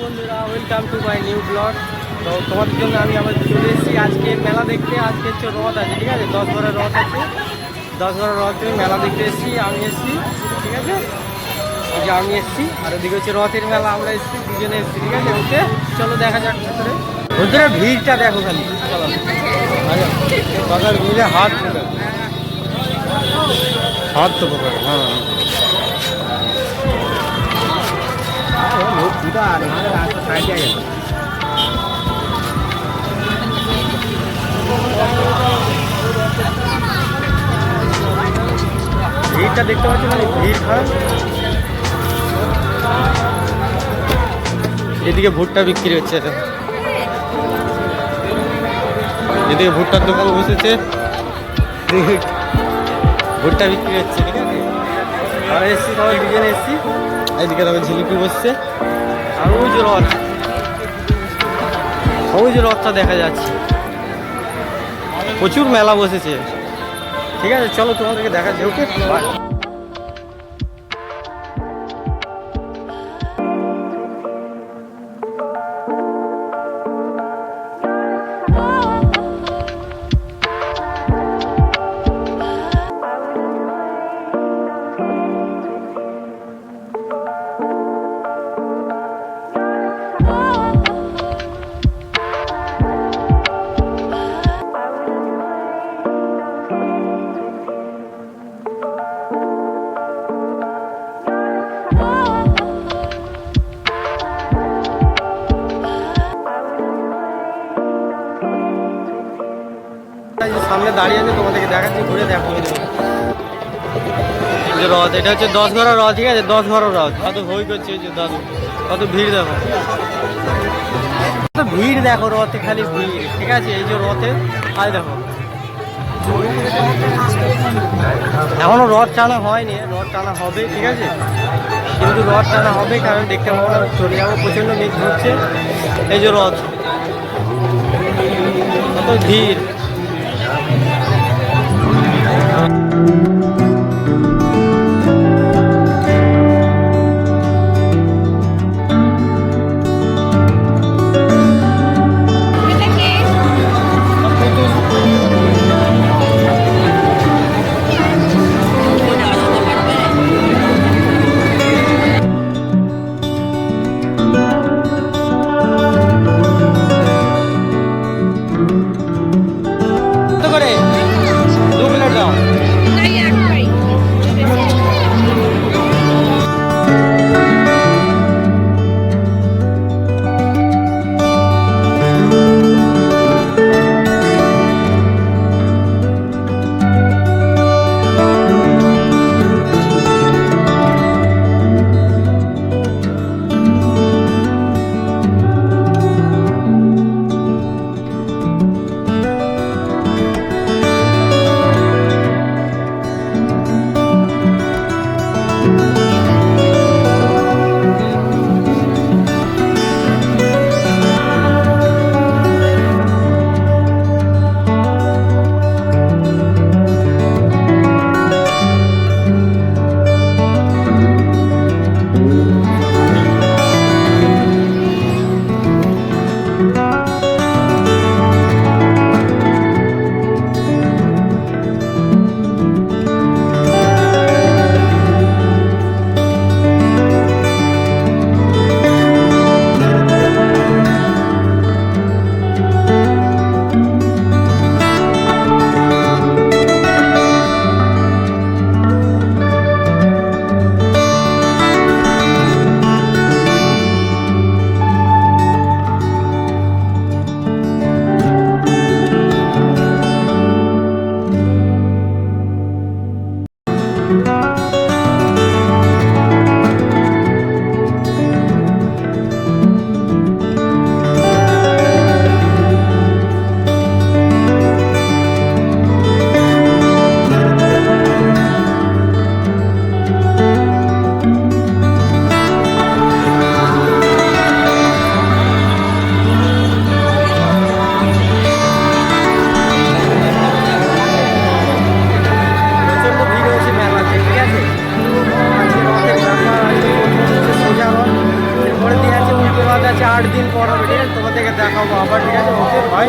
বন্ধুরা, welcome to my new blog. তো তোমাদের জন্য আমি আবার চলে এসেছি আজকে মেলা দেখতে। আজকে হচ্ছে রথ আছে, ঠিক আছে, 10-12 রথ আছে। 10-12 রথে মেলা দেখতে এসেছি, আমি এসেছি, ঠিক আছে। ওই যে আমি এসেছি, আর ওদিকে হচ্ছে রথের মেলা, আমরা এসেছি, দুজনে এসেছি, ঠিক আছে। ওকে চলো দেখা যাক ভেতরে। ভেতরে ভিড়টা দেখো খালি, চলো বাজার মিলে হাত তো পকড়, হ্যাঁ ভিড়টা দেখতে পাচ্ছি, মানে ভিড় খারাপ। এদিকে ভুট্টা বিক্রি হচ্ছে, এদিকে ভুট্টার দোকান বসেছে, ভুট্টা বিক্রি হচ্ছে, ঠিক আছে। আমরা এসছি, সবাই দুজনে এসছি। এইদিকে তখন ঝিলিপি বসছে, আর ওই যে রথ, ওই যে রথটা দেখা যাচ্ছে। প্রচুর মেলা বসেছে, ঠিক আছে। চলো তোমাদেরকে দেখাচ্ছি, ওকে বাই। সামনে দাঁড়িয়ে আছে, তোমাদেরকে দেখাচ্ছি, ঘুরে দেখো। যে রথ, এটা হচ্ছে 10-12 রথ, ঠিক আছে, 10-12 রথ। কত ভয় করছে, যে দাদু কত ভিড় দেখো, কত ভিড় দেখো রথে, খালি ভিড়, ঠিক আছে। এই যে রথে আজ দেখো, এখনো রথ টানা হয়নি, রথ টানা হবে, ঠিক আছে। কিন্তু রথ টানা হবে, কারণ দেখতে পাবো না, চলে যাবো, প্রচণ্ড মেঘ হচ্ছে। এই যে রথ, কত ভিড়। কত করে? 2 প্লেট দাও। 8 দিন পর হবে, ঠিক আছে? তোমাদেরকে দেখাবো আবার, ঠিক আছে? ওকে, বাই।